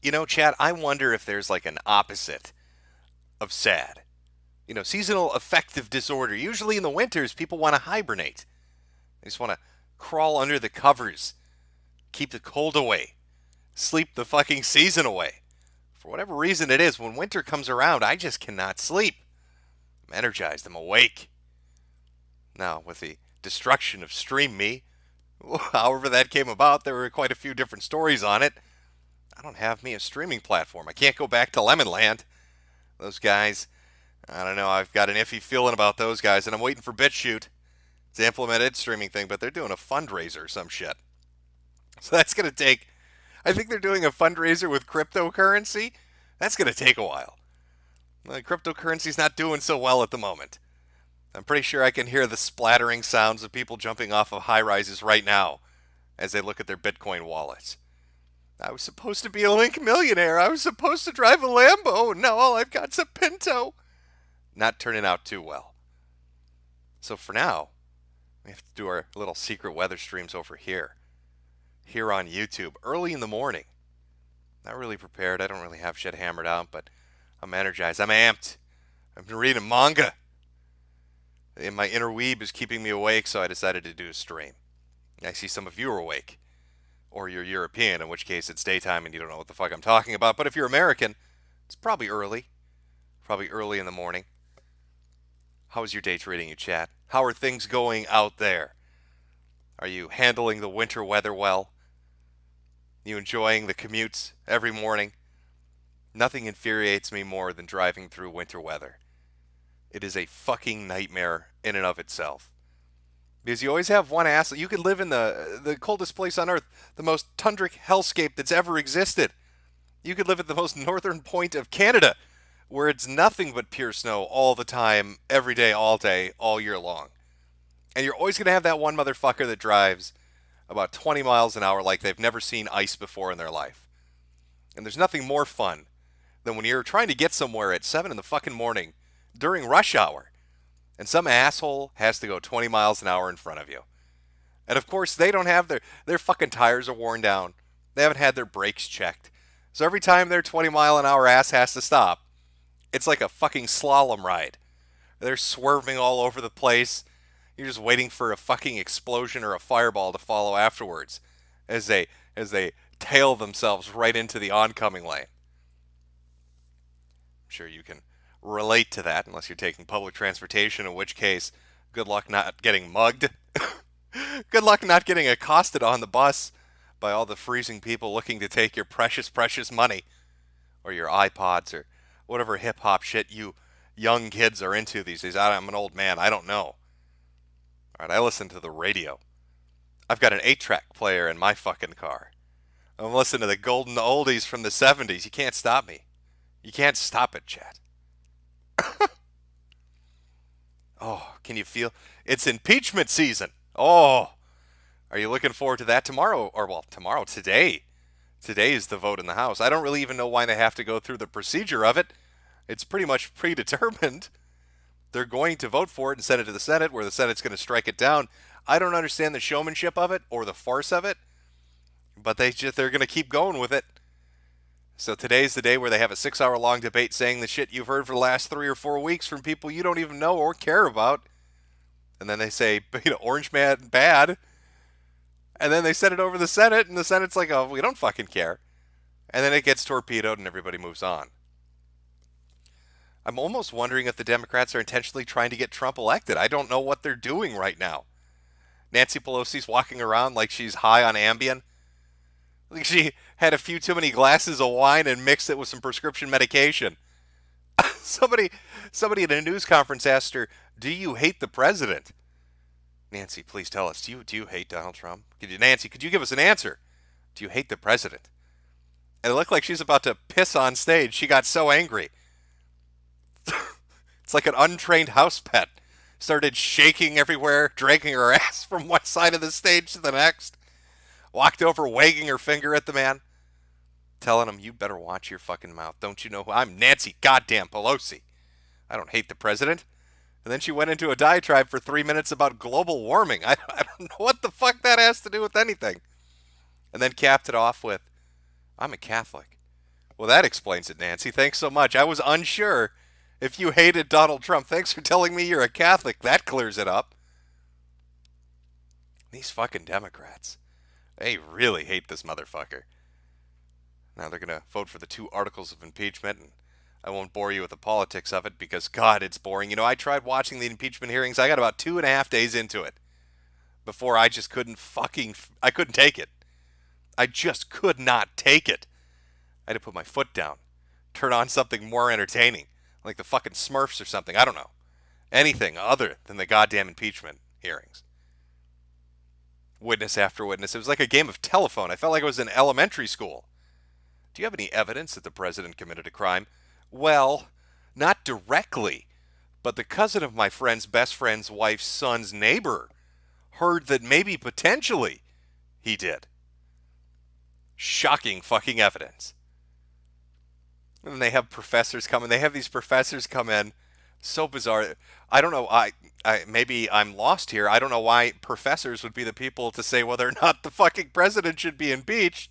You know, Chad, I wonder if there's like an opposite of sad. Seasonal affective disorder. Usually in the winters, people want to hibernate. They just want to crawl under the covers, keep the cold away, sleep the fucking season away. For whatever reason it is, when winter comes around, I just cannot sleep. I'm energized, I'm awake. Now, with the destruction of Stream Me, however that came about, there were quite a few different stories on it. I don't have me a streaming platform. I can't go back to Lemonland. Those guys, I don't know, I've got an iffy feeling about those guys, and I'm waiting for BitChute to implement its streaming thing, but they're doing a fundraiser or some shit. So that's going to take, I think they're doing a fundraiser with cryptocurrency. That's going to take a while. Cryptocurrency's not doing so well at the moment. I'm pretty sure I can hear the splattering sounds of people jumping off of high rises right now as they look at their Bitcoin wallets. I was supposed to be a Link millionaire. I was supposed to drive a Lambo. Now all I've got's a Pinto. Not turning out too well. So for now, we have to do our little secret weather streams over here. Here on YouTube, early in the morning. Not really prepared. I don't really have shit hammered out, but I'm energized. I'm amped. I've been reading manga. And my inner weeb is keeping me awake, so I decided to do a stream. I see some of you are awake. Or you're European, in which case it's daytime and you don't know what the fuck I'm talking about. But if you're American, it's probably early. Probably early in the morning. How is your day treating you, chat? How are things going out there? Are you handling the winter weather well? You enjoying the commutes every morning? Nothing infuriates me more than driving through winter weather. It is a fucking nightmare in and of itself. Because you always have one ass. You could live in the coldest place on earth, the most tundric hellscape that's ever existed. You could live at the most northern point of Canada, where it's nothing but pure snow all the time, every day, all year long. And you're always going to have that one motherfucker that drives about 20 miles an hour like they've never seen ice before in their life. And there's nothing more fun than when you're trying to get somewhere at 7 in the fucking morning during rush hour, and some asshole has to go 20 miles an hour in front of you. And of course, they don't have their fucking tires are worn down. They haven't had their brakes checked. So every time their 20-mile-an-hour ass has to stop, it's like a fucking slalom ride. They're swerving all over the place. You're just waiting for a fucking explosion or a fireball to follow afterwards as they tail themselves right into the oncoming lane. I'm sure you can relate to that unless you're taking public transportation, in which case, good luck not getting mugged. Good luck not getting accosted on the bus by all the freezing people looking to take your precious, precious money or your iPods or whatever hip-hop shit you young kids are into these days. I'm an old man. I don't know. All right, I listen to the radio. I've got an 8-track player in my fucking car. I'm listening to the golden oldies from the 70s. You can't stop me. You can't stop it, chat. Oh, can you feel? It's impeachment season. Oh, are you looking forward to that tomorrow? Or, well, tomorrow, today. Today is the vote in the House. I don't really even know why they have to go through the procedure of it. It's pretty much predetermined. They're going to vote for it and send it to the Senate, where the Senate's going to strike it down. I don't understand the showmanship of it or the farce of it, but they're going to keep going with it. So today's the day where they have a 6-hour-long debate saying the shit you've heard for the last 3 or 4 weeks from people you don't even know or care about. And then they say, Orange Man bad. And then they send it over to the Senate, and the Senate's like, oh, we don't fucking care. And then it gets torpedoed, and everybody moves on. I'm almost wondering if the Democrats are intentionally trying to get Trump elected. I don't know what they're doing right now. Nancy Pelosi's walking around like she's high on Ambien. Like she had a few too many glasses of wine and mixed it with some prescription medication. Somebody at a news conference asked her, "Do you hate the president?" Nancy, please tell us. Do you hate Donald Trump? Nancy, could you give us an answer? Do you hate the president? And it looked like she's about to piss on stage. She got so angry. It's like an untrained house pet. Started shaking everywhere, dragging her ass from one side of the stage to the next. Walked over, wagging her finger at the man, telling him, you better watch your fucking mouth. Don't you know who I'm? Nancy goddamn Pelosi. I don't hate the president. And then she went into a diatribe for 3 minutes about global warming. I don't know what the fuck that has to do with anything. And then capped it off with, I'm a Catholic. Well, that explains it, Nancy. Thanks so much. I was unsure if you hated Donald Trump. Thanks for telling me you're a Catholic. That clears it up. These fucking Democrats. They really hate this motherfucker. Now they're going to vote for the 2 articles of impeachment, and I won't bore you with the politics of it because, God, it's boring. I tried watching the impeachment hearings. I got about 2.5 days into it before I just I couldn't take it. I just could not take it. I had to put my foot down, turn on something more entertaining, like the fucking Smurfs or something. I don't know. Anything other than the goddamn impeachment hearings. Witness after witness. It was like a game of telephone. I felt like I was in elementary school. Do you have any evidence that the president committed a crime? Well, not directly, but the cousin of my friend's best friend's wife's son's neighbor heard that maybe potentially he did. Shocking fucking evidence. And then they have professors come in. They have these professors come in. So bizarre. I don't know. Maybe I'm lost here. I don't know why professors would be the people to say whether or not the fucking president should be impeached.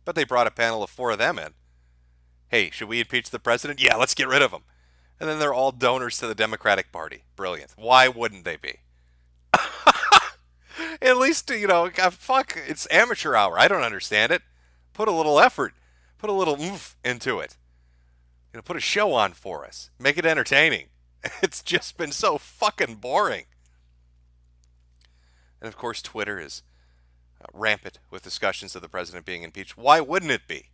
But they brought a panel of 4 of them in. Hey, should we impeach the president? Yeah, let's get rid of him. And then they're all donors to the Democratic Party. Brilliant. Why wouldn't they be? At least, fuck, it's amateur hour. I don't understand it. Put a little effort. Put a little oomph into it. Put a show on for us. Make it entertaining. It's just been so fucking boring. And of course, Twitter is rampant with discussions of the president being impeached. Why wouldn't it be?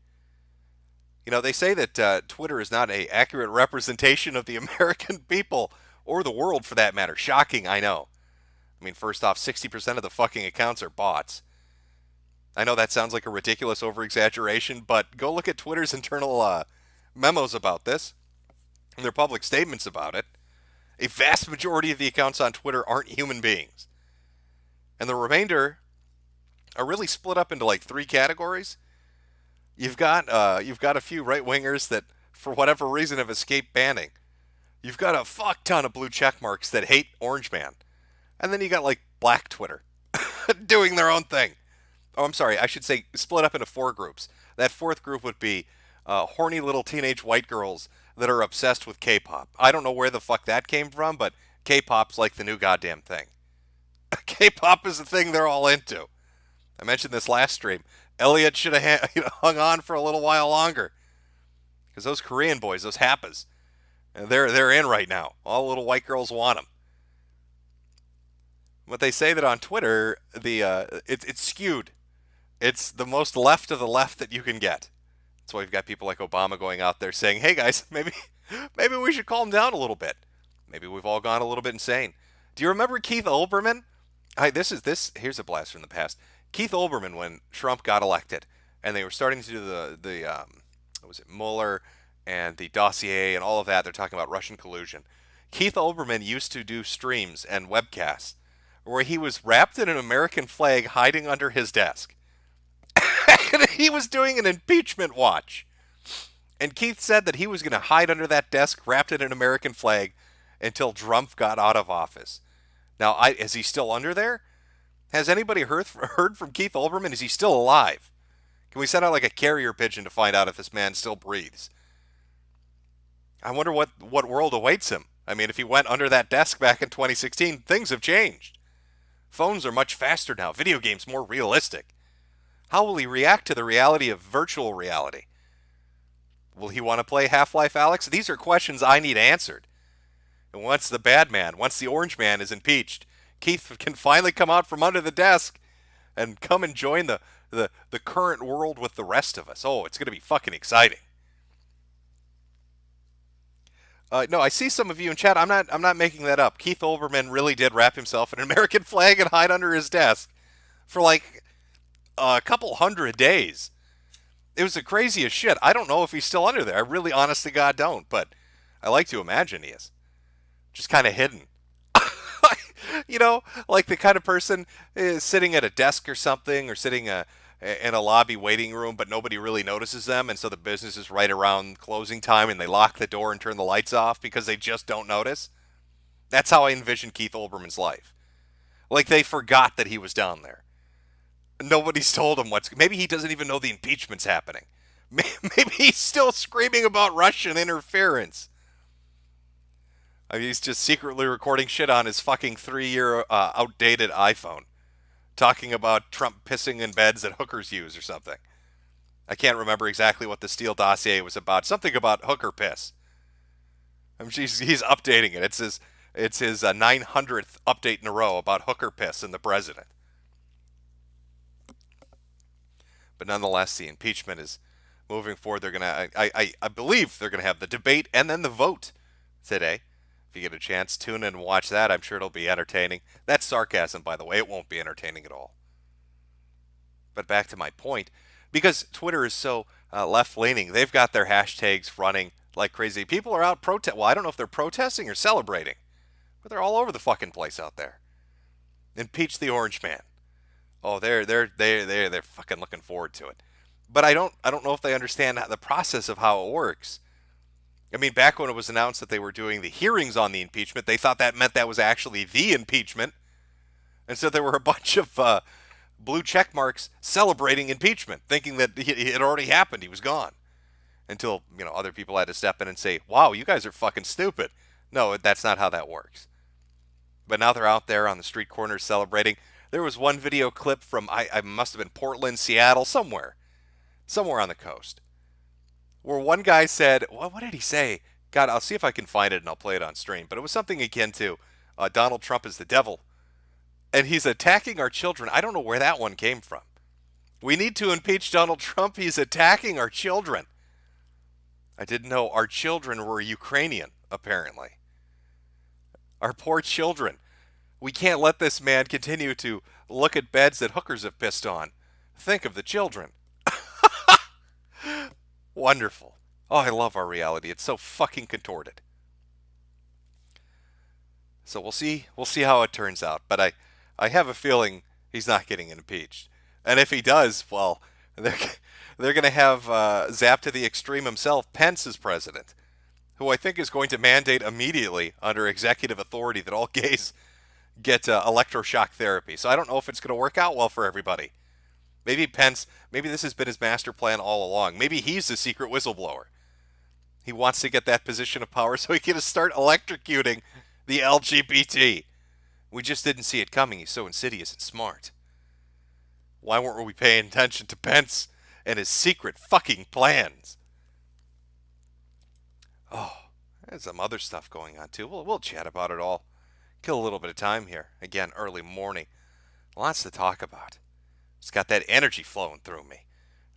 They say that Twitter is not an accurate representation of the American people, or the world for that matter. Shocking, I know. I mean, first off, 60% of the fucking accounts are bots. I know that sounds like a ridiculous over-exaggeration, but go look at Twitter's internal memos about this, and their public statements about it. A vast majority of the accounts on Twitter aren't human beings. And the remainder are really split up into like 3 categories. You've got a few right-wingers that, for whatever reason, have escaped banning. You've got a fuck ton of blue check marks that hate Orange Man. And then you got like Black Twitter doing their own thing. Oh, I'm sorry. I should say split up into 4 groups. That 4th group would be horny little teenage white girls that are obsessed with K-pop. I don't know where the fuck that came from, but K-pop's like the new goddamn thing. K-pop is the thing they're all into. I mentioned this last stream. Elliot should have hung on for a little while longer, because those Korean boys, those Happas, they're in right now. All the little white girls want them. But they say that on Twitter, it's skewed. It's the most left of the left that you can get. That's why we've got people like Obama going out there saying, "Hey guys, maybe we should calm down a little bit. Maybe we've all gone a little bit insane." Do you remember Keith Olbermann? Here's a blast from the past. Keith Olbermann, when Trump got elected, and they were starting to do the what was it, Mueller and the dossier and all of that. They're talking about Russian collusion. Keith Olbermann used to do streams and webcasts where he was wrapped in an American flag hiding under his desk. And he was doing an impeachment watch. And Keith said that he was going to hide under that desk wrapped in an American flag until Trump got out of office. Now, is he still under there? Has anybody heard from Keith Olbermann? Is he still alive? Can we send out like a carrier pigeon to find out if this man still breathes? I wonder what world awaits him. I mean, if he went under that desk back in 2016, things have changed. Phones are much faster now. Video games more realistic. How will he react to the reality of virtual reality? Will he want to play Half-Life Alyx? These are questions I need answered. And once the Orange Man is impeached, Keith can finally come out from under the desk and come and join the current world with the rest of us. Oh, it's going to be fucking exciting. No, I see some of you in chat. I'm not making that up. Keith Olbermann really did wrap himself in an American flag and hide under his desk for like a couple hundred days. It was the craziest shit. I don't know if he's still under there. I really, honest to God, don't. But I like to imagine he is. Just kind of hidden. Like the kind of person is sitting at a desk or something, or sitting in a lobby waiting room, but nobody really notices them, and so the business is right around closing time, and they lock the door and turn the lights off because they just don't notice. That's how I envision Keith Olbermann's life. Like they forgot that he was down there. Nobody's told him maybe he doesn't even know the impeachment's happening. Maybe he's still screaming about Russian interference. I mean, he's just secretly recording shit on his fucking 3-year outdated iPhone, talking about Trump pissing in beds that hookers use or something. I can't remember exactly what the Steele dossier was about. Something about hooker piss. He's updating it. It's his 900th update in a row about hooker piss and the president. But nonetheless, the impeachment is moving forward. They're gonna, I believe they're gonna have the debate and then the vote today. If you get a chance, tune in and watch that. I'm sure it'll be entertaining. That's sarcasm, by the way. It won't be entertaining at all. But back to my point, because Twitter is so left-leaning, they've got their hashtags running like crazy. People are out protest. Well, I don't know if they're protesting or celebrating, but they're all over the fucking place out there. Impeach the Orange Man. Oh, they're fucking looking forward to it. But I don't know if they understand the process of how it works. I mean, back when it was announced that they were doing the hearings on the impeachment, they thought that meant that was actually the impeachment. And so there were a bunch of blue check marks celebrating impeachment, thinking that it had already happened. He was gone. Until, other people had to step in and say, wow, you guys are fucking stupid. No, that's not how that works. But now they're out there on the street corners celebrating. There was one video clip from, I must have been Portland, Seattle, somewhere on the coast, where one guy said, what did he say? God, I'll see if I can find it and I'll play it on stream. But it was something akin to Donald Trump is the devil. And he's attacking our children. I don't know where that one came from. We need to impeach Donald Trump. He's attacking our children. I didn't know our children were Ukrainian, apparently. Our poor children. We can't let this man continue to look at beds that hookers have pissed on. Think of the children. Wonderful. Oh, I love our reality. It's so fucking contorted. So we'll see how it turns out. But I have a feeling he's not getting impeached. And if he does, well, they're going to have Zap to the extreme himself, Pence, as president, who I think is going to mandate immediately under executive authority that all gays get electroshock therapy. So I don't know if it's going to work out well for everybody. Maybe this has been his master plan all along. Maybe he's the secret whistleblower. He wants to get that position of power so he can start electrocuting the LGBT. We just didn't see it coming. He's so insidious and smart. Why weren't we paying attention to Pence and his secret fucking plans? Oh, there's some other stuff going on too. We'll chat about it all. Kill a little bit of time here. Again, early morning. Lots to talk about. It's got that energy flowing through me.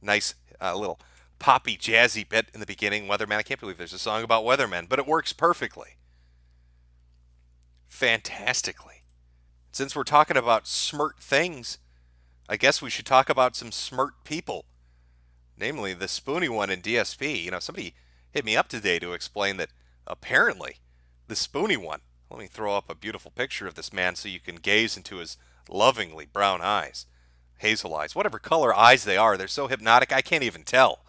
Nice little poppy, jazzy bit in the beginning. Weatherman. I can't believe there's a song about weathermen, but it works perfectly. Fantastically. Since we're talking about smirt things, I guess we should talk about some smirt people. Namely, the Spoony one in DSP. Somebody hit me up today to explain that apparently the Spoony one. Let me throw up a beautiful picture of this man so you can gaze into his lovingly brown eyes. Hazel eyes, whatever color eyes they are, they're so hypnotic I can't even tell.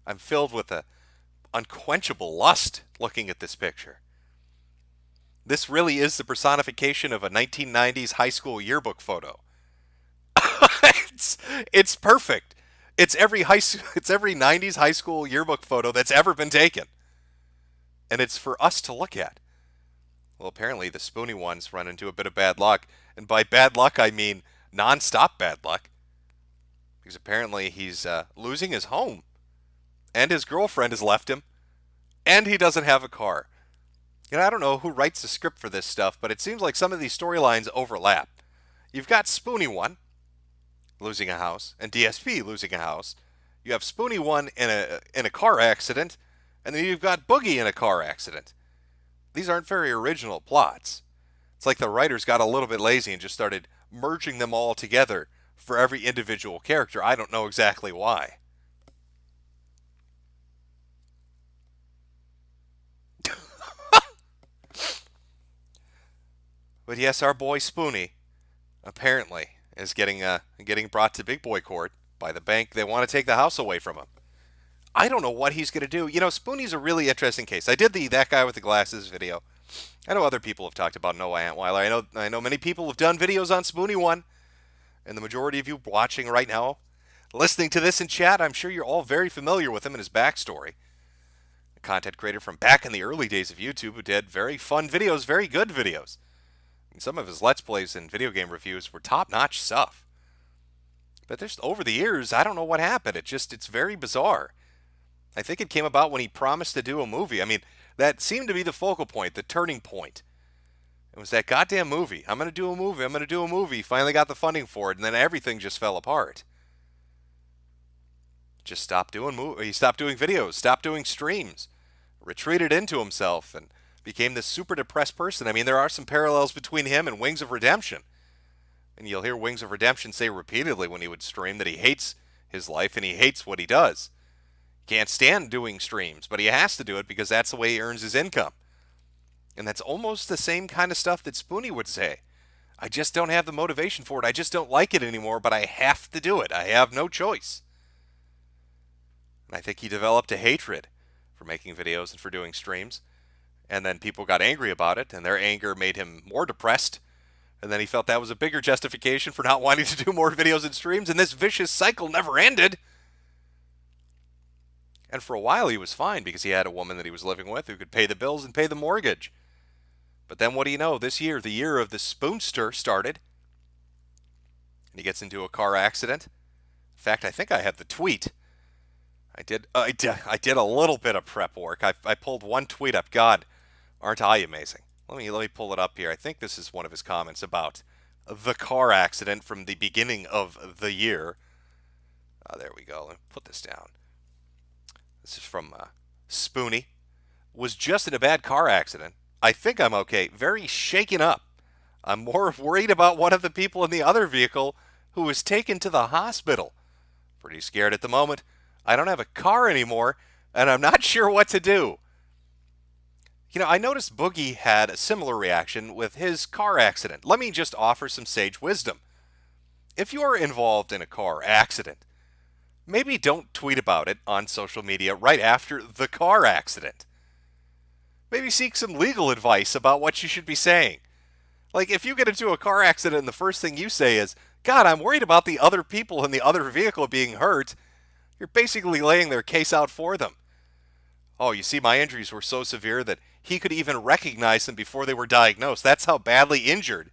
I'm filled with a unquenchable lust looking at this picture. This really is the personification of a 1990s high school yearbook photo. it's perfect. It's every 90s high school yearbook photo that's ever been taken. And it's for us to look at. Well, apparently the Spoony one's run into a bit of bad luck. And by bad luck, I mean non-stop bad luck. Because apparently he's losing his home. And his girlfriend has left him. And he doesn't have a car. I don't know who writes the script for this stuff, but it seems like some of these storylines overlap. You've got Spoony one losing a house, and DSP losing a house. You have Spoony one in a car accident, and then you've got Boogie in a car accident. These aren't very original plots. It's like the writers got a little bit lazy and just started merging them all together for every individual character. I don't know exactly why. But yes, our boy Spoony apparently is getting brought to big boy court by the bank. They want to take the house away from him. I don't know what he's going to do. Spoony's a really interesting case. I did the That Guy with the Glasses video. I know other people have talked about Noah Antweiler. I know many people have done videos on Spoony one. And the majority of you watching right now, listening to this in chat, I'm sure you're all very familiar with him and his backstory. A content creator from back in the early days of YouTube who did very fun videos, very good videos. And some of his Let's Plays and video game reviews were top-notch stuff. But there's over the years, I don't know what happened. It's very bizarre. I think it came about when he promised to do a movie. I mean, that seemed to be the focal point, the turning point. It was that goddamn movie. I'm going to do a movie. I'm going to do a movie. Finally got the funding for it, and then everything just fell apart. Just stopped doing he stopped doing videos, stopped doing streams, retreated into himself, and became this super depressed person. I mean, there are some parallels between him and Wings of Redemption. And you'll hear Wings of Redemption say repeatedly when he would stream that he hates his life and he hates what he does. Can't stand doing streams, but he has to do it because that's the way he earns his income. And that's almost the same kind of stuff that Spoonie would say. I just don't have the motivation for it. I just don't like it anymore, but I have to do it. I have no choice. And I think he developed a hatred for making videos and for doing streams. And then people got angry about it, and their anger made him more depressed. And then he felt that was a bigger justification for not wanting to do more videos and streams, and this vicious cycle never ended. And for a while he was fine because he had a woman that he was living with who could pay the bills and pay the mortgage. But then what do you know? This year, the year of the Spoonster, started. And he gets into a car accident. In fact, I think I have the tweet. I did a little bit of prep work. I pulled one tweet up. God, aren't I amazing? Let me pull it up here. I think this is one of his comments about the car accident from the beginning of the year. There we go. Let me put this down. This is from Spoonie. Was just in a bad car accident. I think I'm okay. Very shaken up. I'm more worried about one of the people in the other vehicle who was taken to the hospital. Pretty scared at the moment. I don't have a car anymore, and I'm not sure what to do. You know, I noticed Boogie had a similar reaction with his car accident. Let me just offer some sage wisdom. If you're involved in a car accident, maybe don't tweet about it on social media right after the car accident. Maybe seek some legal advice about what you should be saying. Like, if you get into a car accident and the first thing you say is, God, I'm worried about the other people in the other vehicle being hurt, you're basically laying their case out for them. Oh, you see, my injuries were so severe that he could even recognize them before they were diagnosed. That's how badly injured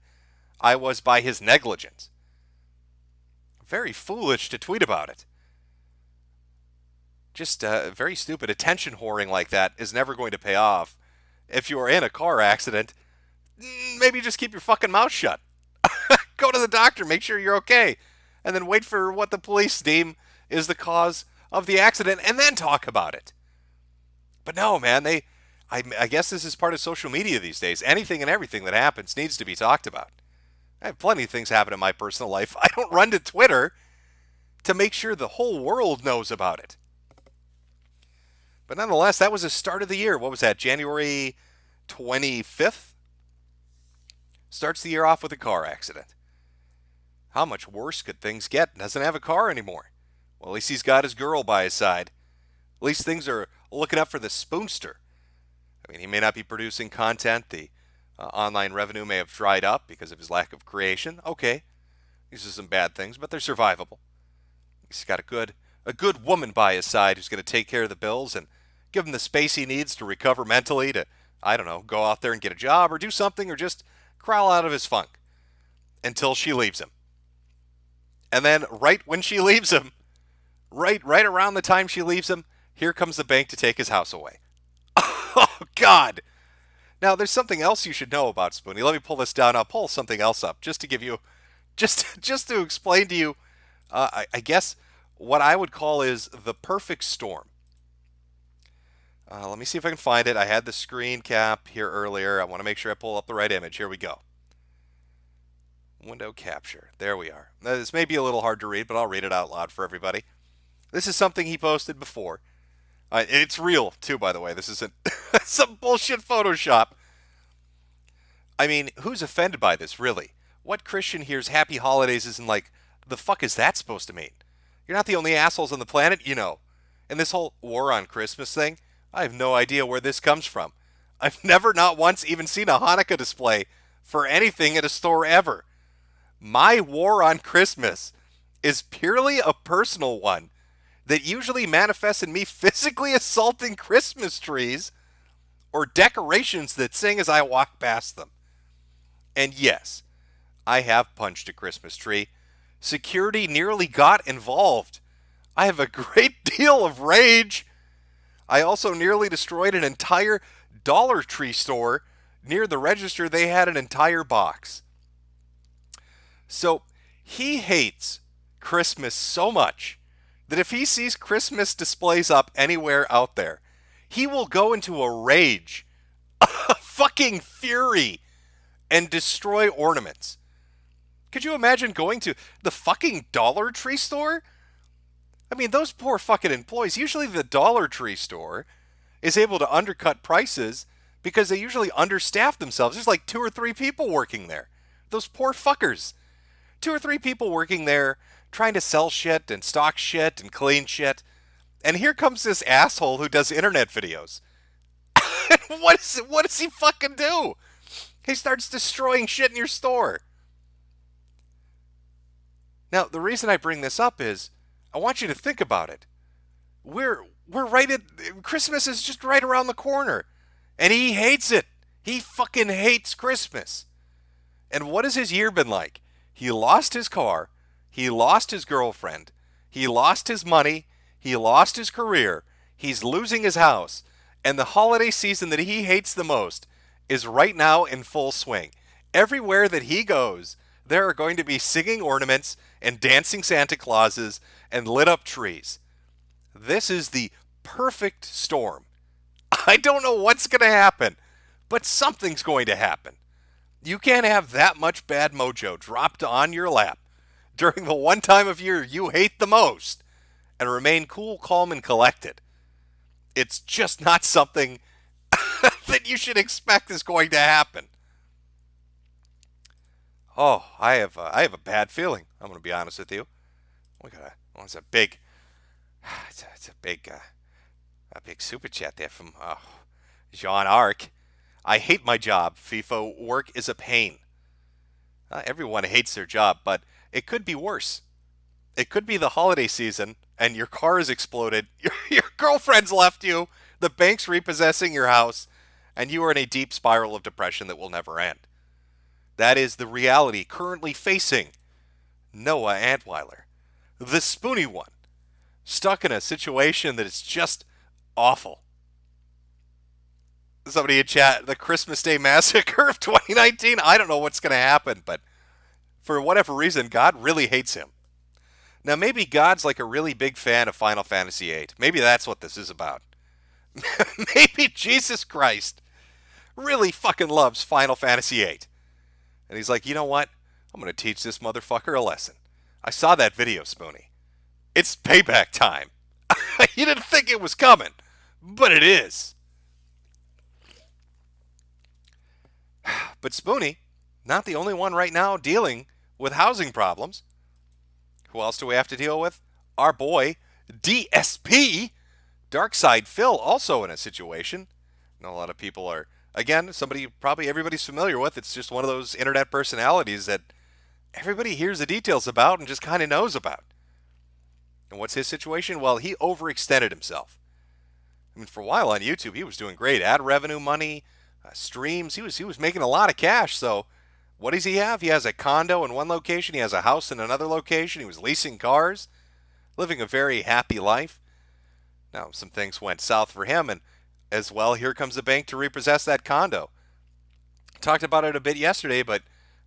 I was by his negligence. Very foolish to tweet about it. Just very stupid. Attention whoring like that is never going to pay off. If you're in a car accident, maybe just keep your fucking mouth shut. Go to the doctor, make sure you're okay, and then wait for what the police deem is the cause of the accident, and then talk about it. But no, man, I guess this is part of social media these days. Anything and everything that happens needs to be talked about. I have plenty of things happen in my personal life. I don't run to Twitter to make sure the whole world knows about it. But nonetheless, that was the start of the year. What was that, January 25th? Starts the year off with a car accident. How much worse could things get? Doesn't have a car anymore. Well, at least he's got his girl by his side. At least things are looking up for the Spoonster. I mean, he may not be producing content. The online revenue may have dried up because of his lack of creation. Okay, these are some bad things, but they're survivable. He's got a good woman by his side who's going to take care of the bills and give him the space he needs to recover mentally to, I don't know, go out there and get a job or do something or just crawl out of his funk until she leaves him. And then right when she leaves him, right around the time she leaves him, here comes the bank to take his house away. Oh, God. Now, there's something else you should know about Spoonie. Let me pull this down. I'll pull something else up just to give you, just to explain to you, I guess, what I would call is the perfect storm. Let me see if I can find it. I had the screen cap here earlier. I want to make sure I pull up the right image. Here we go. Window capture. There we are. Now, this may be a little hard to read, but I'll read it out loud for everybody. This is something he posted before. It's real, too, by the way. This isn't some bullshit Photoshop. I mean, who's offended by this, really? What Christian hears Happy Holidays isn't like, the fuck is that supposed to mean? You're not the only assholes on the planet, you know. And this whole war on Christmas thing, I have no idea where this comes from. I've never, not once, even seen a Hanukkah display for anything at a store ever. My war on Christmas is purely a personal one that usually manifests in me physically assaulting Christmas trees or decorations that sing as I walk past them. And yes, I have punched a Christmas tree. Security nearly got involved. I have a great deal of rage. I also nearly destroyed an entire Dollar Tree store. Near the register, they had an entire box. So he hates Christmas so much that if he sees Christmas displays up anywhere out there, he will go into a rage, a fucking fury, and destroy ornaments. Could you imagine going to the fucking Dollar Tree store? I mean, those poor fucking employees. Usually the Dollar Tree store is able to undercut prices because they usually understaff themselves. There's like 2 or 3 people working there. Those poor fuckers. 2 or 3 people working there trying to sell shit and stock shit and clean shit. And here comes this asshole who does internet videos. What does he fucking do? He starts destroying shit in your store. Now, the reason I bring this up is I want you to think about it. We're right at Christmas is just right around the corner, and he hates it. He fucking hates Christmas. And what has his year been like? He lost his car, he lost his girlfriend, he lost his money, he lost his career, he's losing his house, and the holiday season that he hates the most is right now in full swing. Everywhere that he goes, there are going to be singing ornaments and dancing Santa Clauses and lit up trees. This is the perfect storm. I don't know what's going to happen, but something's going to happen. You can't have that much bad mojo dropped on your lap during the one time of year you hate the most and remain cool, calm, and collected. It's just not something that you should expect is going to happen. Oh, I have a bad feeling. I'm going to be honest with you. It's a big super chat there from Jean Arc. I hate my job. FIFO work is a pain. Everyone hates their job, but it could be worse. It could be the holiday season and your car has exploded. Your girlfriend's left you. The bank's repossessing your house, and you are in a deep spiral of depression that will never end. That is the reality currently facing Noah Antweiler, the spoony one, stuck in a situation that is just awful. Somebody in chat, the Christmas Day Massacre of 2019, I don't know what's going to happen, but for whatever reason, God really hates him. Now, maybe God's like a really big fan of Final Fantasy VIII. Maybe that's what this is about. Maybe Jesus Christ really fucking loves Final Fantasy VIII. And he's like, you know what? I'm going to teach this motherfucker a lesson. I saw that video, Spoonie. It's payback time. You didn't think it was coming, but it is. But Spoonie, not the only one right now dealing with housing problems. Who else do we have to deal with? Our boy, DSP, Darkside Phil, also in a situation. And a lot of people are, again, somebody probably everybody's familiar with. It's just one of those internet personalities that everybody hears the details about and just kind of knows about. And what's his situation? Well, he overextended himself. I mean, for a while on YouTube, he was doing great. Ad revenue money, streams. He was making a lot of cash. So what does he have? He has a condo in one location. He has a house in another location. He was leasing cars, living a very happy life. Now, some things went south for him, and as well, here comes the bank to repossess that condo. Talked about it a bit yesterday, but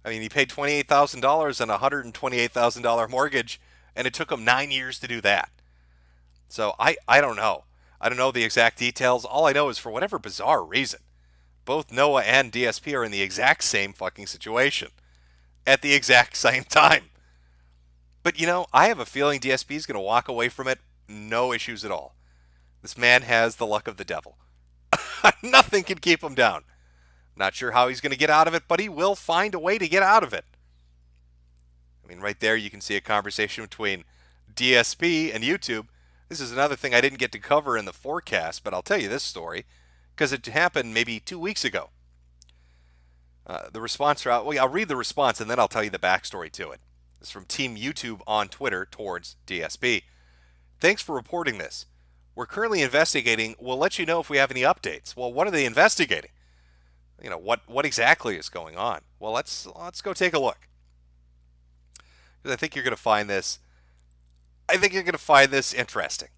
I mean, he paid $28,000 on a $128,000 mortgage, and it took him 9 years to do that. So I don't know. I don't know the exact details. All I know is for whatever bizarre reason, both Noah and DSP are in the exact same fucking situation at the exact same time. But, you know, I have a feeling DSP is going to walk away from it, no issues at all. This man has the luck of the devil. Nothing can keep him down. Not sure how he's going to get out of it, but he will find a way to get out of it. I mean, right there you can see a conversation between DSP and YouTube. This is another thing I didn't get to cover in the forecast, but I'll tell you this story because it happened maybe 2 weeks ago. The response, well, I'll read the response and then I'll tell you the backstory to it. This is from Team YouTube on Twitter towards DSP. Thanks for reporting this. We're currently investigating. We'll let you know if we have any updates. Well, what are they investigating? What exactly is going on? Well, let's go take a look. Because I think you're going to find this. I think you're going to find this interesting.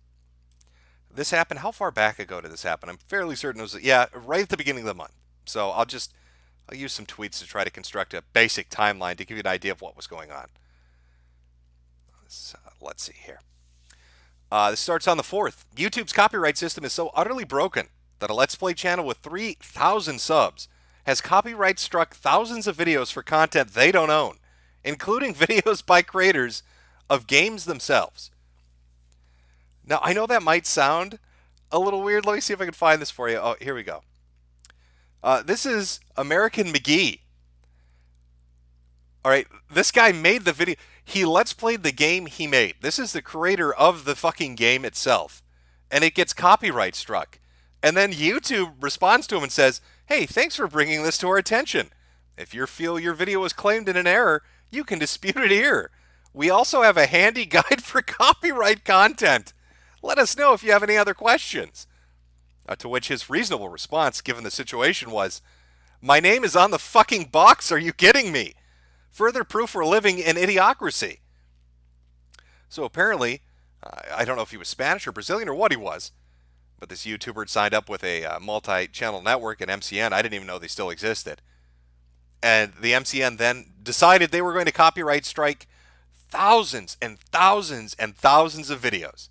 This happened. How far back ago did this happen? I'm fairly certain it was right at the beginning of the month. So I'll use some tweets to try to construct a basic timeline to give you an idea of what was going on. Let's see here. This starts on the 4th. YouTube's copyright system is so utterly broken that a Let's Play channel with 3,000 subs has copyright struck thousands of videos for content they don't own, including videos by creators of games themselves. Now, I know that might sound a little weird. Let me see if I can find this for you. Oh, here we go. This is American McGee. All right, this guy made the video. He Let's Played the game he made. This is the creator of the fucking game itself. And it gets copyright struck. And then YouTube responds to him and says, hey, thanks for bringing this to our attention. If you feel your video was claimed in an error, you can dispute it here. We also have a handy guide for copyright content. Let us know if you have any other questions. To which his reasonable response, given the situation, was, my name is on the fucking box, are you kidding me? Further proof we're living in idiocracy. So apparently, I don't know if he was Spanish or Brazilian or what he was, but this YouTuber had signed up with a multi-channel network, an MCN. I didn't even know they still existed. And the MCN then decided they were going to copyright strike thousands and thousands and thousands of videos.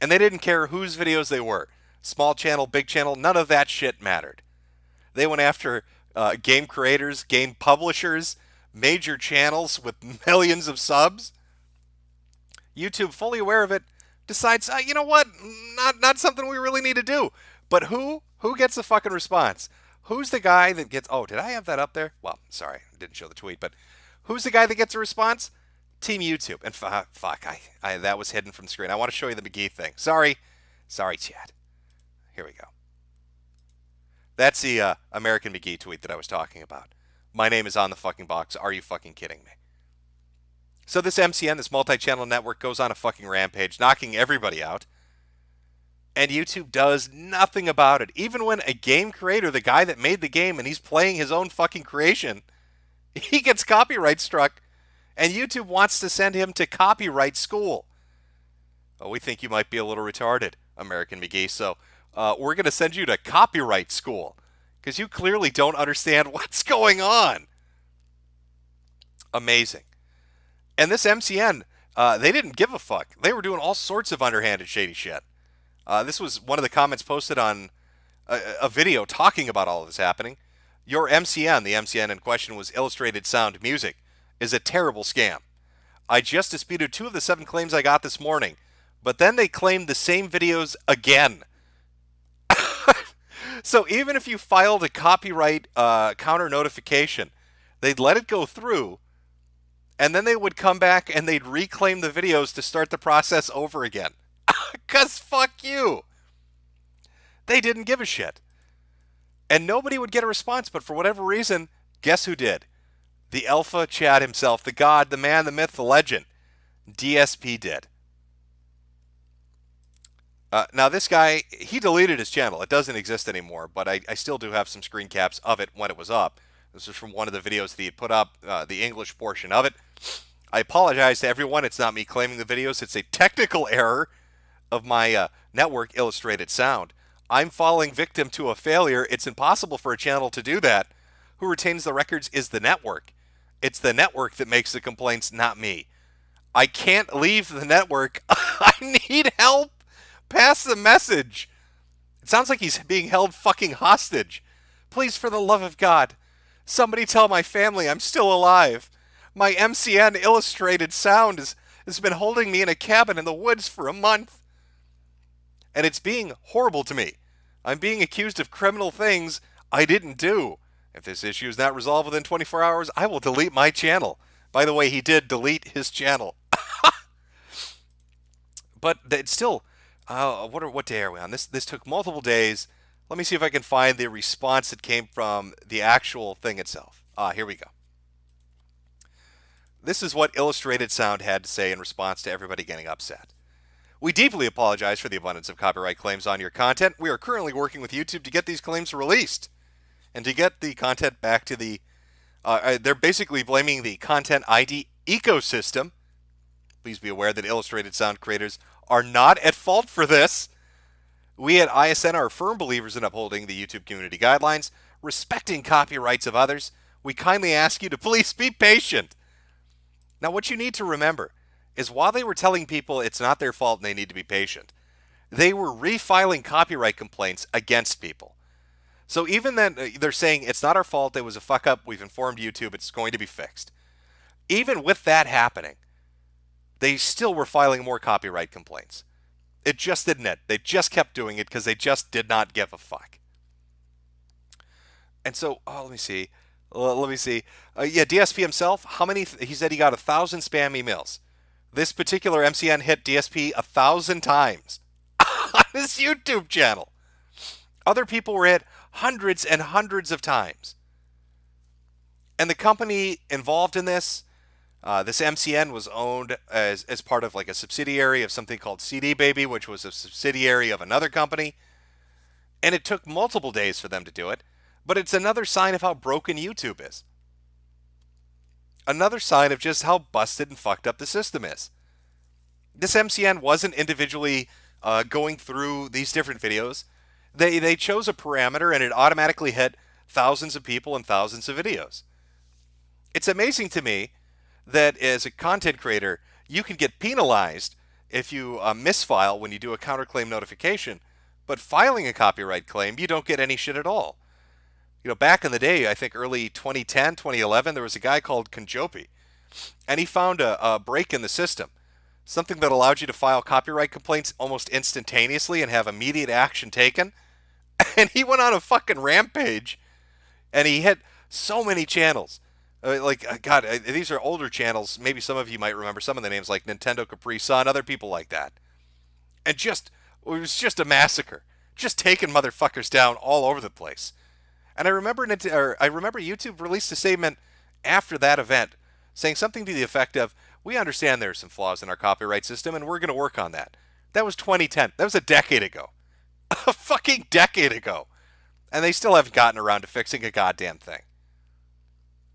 And they didn't care whose videos they were. Small channel, big channel, none of that shit mattered. They went after game creators, game publishers, major channels with millions of subs. YouTube, fully aware of it, decides, you know what, not something we really need to do. But who gets the fucking response? Who's the guy that gets, oh, did I have that up there? Well, sorry, I didn't show the tweet, but who's the guy that gets a response? Team YouTube. And fuck, that was hidden from the screen. I want to show you the McGee thing. Sorry, Chad. Here we go. That's the American McGee tweet that I was talking about. My name is on the fucking box. Are you fucking kidding me? So this MCN, this multi-channel network, goes on a fucking rampage, knocking everybody out. And YouTube does nothing about it. Even when a game creator, the guy that made the game, and he's playing his own fucking creation, he gets copyright struck, and YouTube wants to send him to copyright school. Oh, we think you might be a little retarded, American McGee, so we're going to send you to copyright school, because you clearly don't understand what's going on. Amazing. And this MCN, they didn't give a fuck. They were doing all sorts of underhanded shady shit. This was one of the comments posted on a video talking about all of this happening. Your MCN, the MCN in question was Illustrated Sound Music, is a terrible scam. I just disputed 2 of the 7 claims I got this morning, but then they claimed the same videos again. So even if you filed a copyright counter notification, they'd let it go through, and then they would come back and they'd reclaim the videos to start the process over again. Because fuck you. They didn't give a shit. And nobody would get a response, but for whatever reason, guess who did? The Alpha Chad himself, the god, the man, the myth, the legend. DSP did. Now this guy, he deleted his channel. It doesn't exist anymore, but I still do have some screen caps of it when it was up. This is from one of the videos that he had put up, the English portion of it. I apologize to everyone. It's not me claiming the videos. It's a technical error of my network, Illustrated Sound. I'm falling victim to a failure. It's impossible for a channel to do that. Who retains the records is the network. It's the network that makes the complaints, not me. I can't leave the network. I need help. Pass the message. It sounds like he's being held fucking hostage. Please, for the love of God, somebody tell my family I'm still alive. My MCN Illustrated Sound has been holding me in a cabin in the woods for a month. And it's being horrible to me. I'm being accused of criminal things I didn't do. If this issue is not resolved within 24 hours, I will delete my channel. By the way, he did delete his channel. But it's still, what day are we on? This took multiple days. Let me see if I can find the response that came from the actual thing itself. Here we go. This is what Illustrated Sound had to say in response to everybody getting upset. We deeply apologize for the abundance of copyright claims on your content. We are currently working with YouTube to get these claims released and to get the content back to the. They're basically blaming the Content ID ecosystem. Please be aware that Illustrated Sound creators are not at fault for this. We at ISN are firm believers in upholding the YouTube community guidelines, respecting copyrights of others. We kindly ask you to please be patient. Now, what you need to remember is while they were telling people it's not their fault and they need to be patient, they were refiling copyright complaints against people. So even then, they're saying it's not our fault, it was a fuck up, we've informed YouTube, it's going to be fixed. Even with that happening, they still were filing more copyright complaints. It just didn't end. They just kept doing it because they just did not give a fuck. And so, let me see. DSP himself, he said he got 1,000 spam emails. This particular MCN hit DSP 1,000 times on his YouTube channel. Other people were hit hundreds and hundreds of times. And the company involved in this MCN was owned as part of like a subsidiary of something called CD Baby, which was a subsidiary of another company. And it took multiple days for them to do it. But it's another sign of how broken YouTube is. Another sign of just how busted and fucked up the system is. This MCN wasn't individually going through these different videos. They chose a parameter and it automatically hit thousands of people and thousands of videos. It's amazing to me that as a content creator, you can get penalized if you misfile when you do a counterclaim notification, but filing a copyright claim, you don't get any shit at all. You know, back in the day, I think early 2010, 2011, there was a guy called Konjopi, and he found a break in the system, something that allowed you to file copyright complaints almost instantaneously and have immediate action taken. And he went on a fucking rampage, and he hit so many channels. These are older channels. Maybe some of you might remember some of the names, like Nintendo Capri Sun, other people like that. And it was just a massacre, just taking motherfuckers down all over the place. And I remember YouTube released a statement after that event saying something to the effect of, "We understand there are some flaws in our copyright system, and we're going to work on that." That was 2010. That was a decade ago. A fucking decade ago. And they still haven't gotten around to fixing a goddamn thing.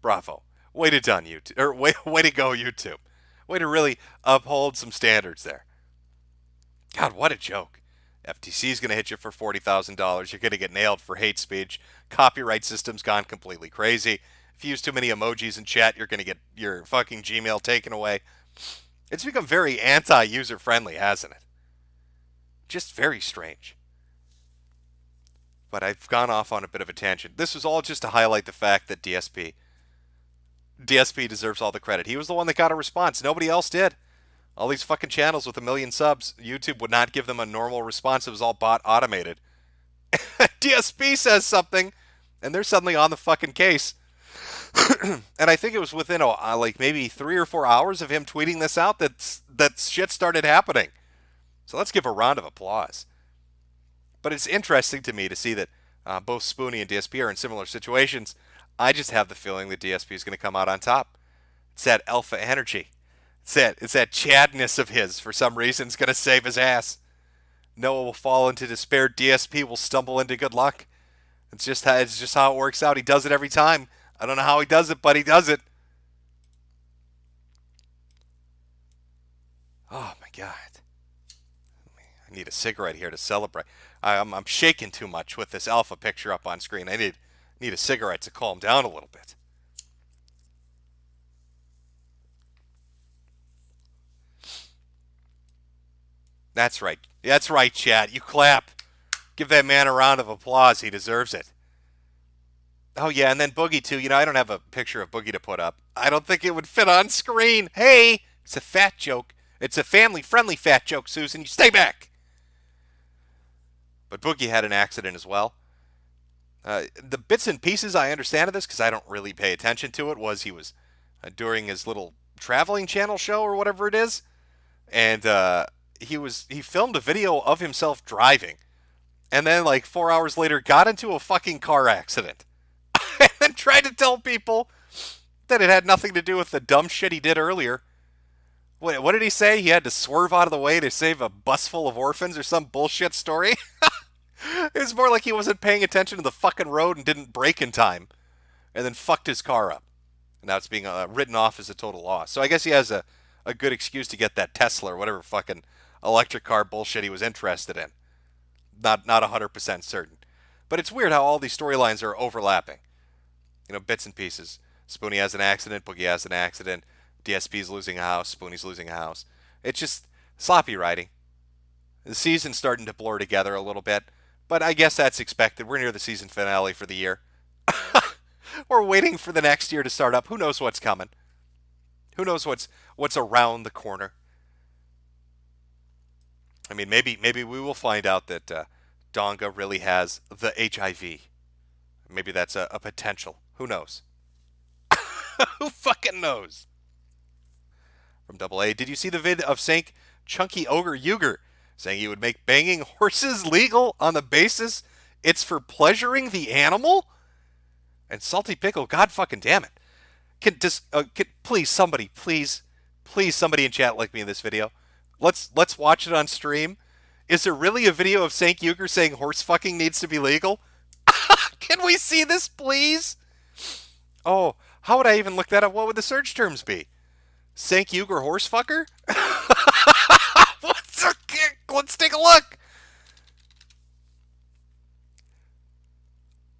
Bravo. Way to done, YouTube. Or way to go, YouTube. Way to really uphold some standards there. God, what a joke. FTC is going to hit you for $40,000. You're going to get nailed for hate speech. Copyright system's gone completely crazy. If you use too many emojis in chat, you're going to get your fucking Gmail taken away. It's become very anti-user friendly, hasn't it? Just very strange. But I've gone off on a bit of a tangent. This was all just to highlight the fact that DSP deserves all the credit. He was the one that got a response. Nobody else did. All these fucking channels with 1 million subs, YouTube would not give them a normal response. It was all bot automated. DSP says something, and they're suddenly on the fucking case. And I think it was within maybe 3 or 4 hours of him tweeting this out that shit started happening. So let's give a round of applause. But it's interesting to me to see that both Spoonie and DSP are in similar situations. I just have the feeling that DSP is going to come out on top. It's that alpha energy. It's that Chadness of his, for some reason, is going to save his ass. Noah will fall into despair. DSP will stumble into good luck. It's just how it works out. He does it every time. I don't know how he does it, but he does it. Oh, my God. I need a cigarette here to celebrate. I'm shaking too much with this alpha picture up on screen. I need a cigarette to calm down a little bit. That's right. That's right, chat. You clap. Give that man a round of applause. He deserves it. Oh, yeah, and then Boogie, too. You know, I don't have a picture of Boogie to put up. I don't think it would fit on screen. Hey, it's a fat joke. It's a family-friendly fat joke, Susan. You stay back. But Boogie had an accident as well. The bits and pieces I understand of this, because I don't really pay attention to it, was he was during his little traveling channel show or whatever it is, and he filmed a video of himself driving, and then like 4 hours later got into a fucking car accident, and then tried to tell people That it had nothing to do with the dumb shit he did earlier. What did he say? He had to swerve out of the way to save a bus full of orphans or some bullshit story? It was more like he wasn't paying attention to the fucking road and didn't brake in time. And then fucked his car up. And now it's being written off as a total loss. So I guess he has a good excuse to get that Tesla or whatever fucking electric car bullshit he was interested in. Not 100% certain. But it's weird how all these storylines are overlapping. You know, bits and pieces. Spoonie has an accident, Boogie has an accident, DSP's losing a house, Spoonie's losing a house. It's just sloppy writing. The season's starting to blur together a little bit, but I guess that's expected. We're near the season finale for the year. We're waiting for the next year to start up. Who knows what's coming? Who knows what's around the corner? I mean, maybe we will find out that Donga really has the HIV. Maybe that's a potential. Who knows? Who fucking knows? From AA, did you see the vid of Sank Chunky Ogre Uger saying he would make banging horses legal on the basis it's for pleasuring the animal? And Salty Pickle, god fucking damn it. Can please somebody in chat like me in this video. Let's watch it on stream. Is there really a video of Sank Uger saying horse fucking needs to be legal? Can we see this, please? Oh, how would I even look that up? What would the search terms be? Sank Uger horse fucker? Let's take a look.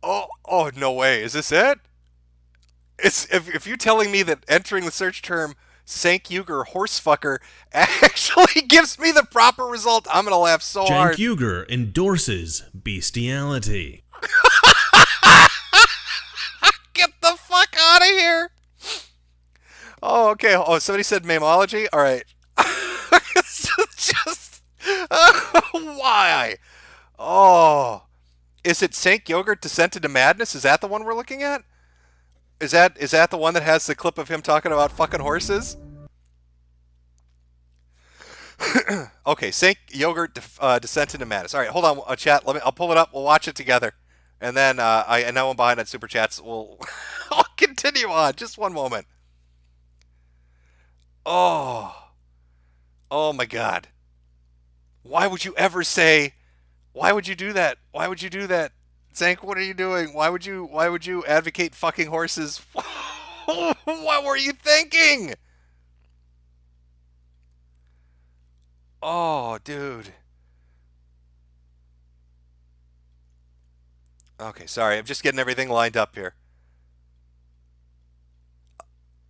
Oh, no way. Is this it? If you're telling me that entering the search term Sank Uger horse fucker actually gives me the proper result, I'm going to laugh so hard. Sank Uger endorses bestiality. Get the fuck out of here. Oh, okay. Oh, somebody said mamology? All right. Why? Oh. Is it Sank Yogurt Descent into Madness? Is that the one we're looking at? Is that the one that has the clip of him talking about fucking horses? Okay, Sank Yogurt Descent into Madness. All right, hold on, chat. I'll pull it up. We'll watch it together. And then I know I'm behind on super chats. I'll continue on. Just one moment. Oh my God. Why would you ever say? Why would you do that? Why would you do that? Zank, what are you doing? Why would you advocate fucking horses? What were you thinking? Oh, dude. Okay, sorry. I'm just getting everything lined up here.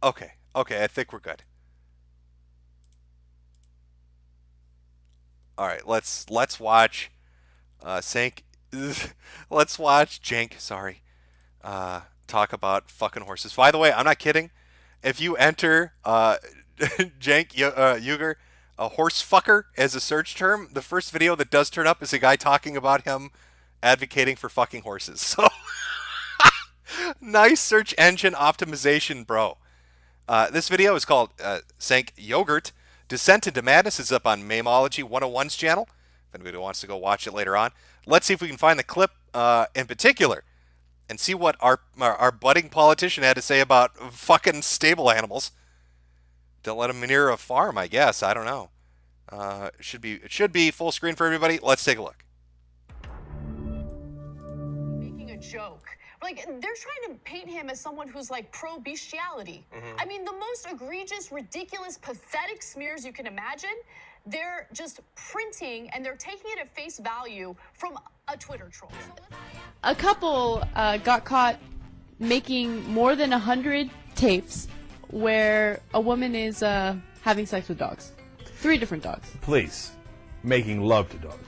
Okay, I think we're good. All right, let's watch Sank. Let's watch Jank. Sorry, talk about fucking horses. By the way, I'm not kidding. If you enter Jank Uger horse fucker as a search term, the first video that does turn up is a guy talking about him advocating for fucking horses. So nice search engine optimization, bro. This video is called Sank Yogurt Descent into Madness. Is up on Mamology 101's channel. If anybody wants to go watch it later on. Let's see if we can find the clip in particular and see what our budding politician had to say about fucking stable animals. Don't let him near a farm, I guess. I don't know. It should be full screen for everybody. Let's take a look. Making a joke. Like, they're trying to paint him as someone who's, like, pro-bestiality. I mean, the most egregious, ridiculous, pathetic smears you can imagine, they're just printing, and they're taking it at face value from a Twitter troll. A couple got caught making more than 100 tapes where a woman is having sex with dogs. 3 different dogs. Please. Making love to dogs.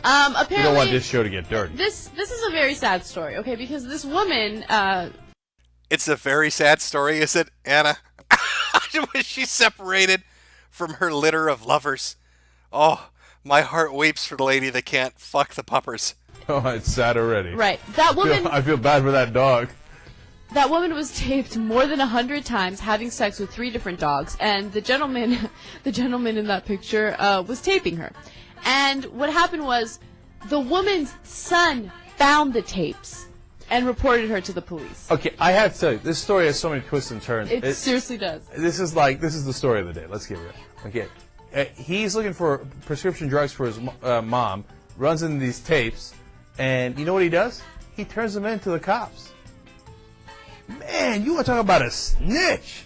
Apparently, you don't want this show to get dirty. This is a very sad story, okay? Because this woman, It's a very sad story, is it, Anna? Was she separated from her litter of lovers? Oh, my heart weeps for the lady that can't fuck the puppers. Oh, it's sad already. right? That woman, I feel bad for that dog. that woman was taped more than 100 times having sex with 3 different dogs, and the gentleman in that picture was taping her. And what happened was, the woman's son found the tapes. and reported her to the police. Okay, I have to tell you, this story has so many twists and turns. It seriously does. This is the story of the day. Let's get real. Okay, he's looking for prescription drugs for his mom, runs into these tapes, and you know what he does? He turns them in to the cops. Man, you want to talk about a snitch?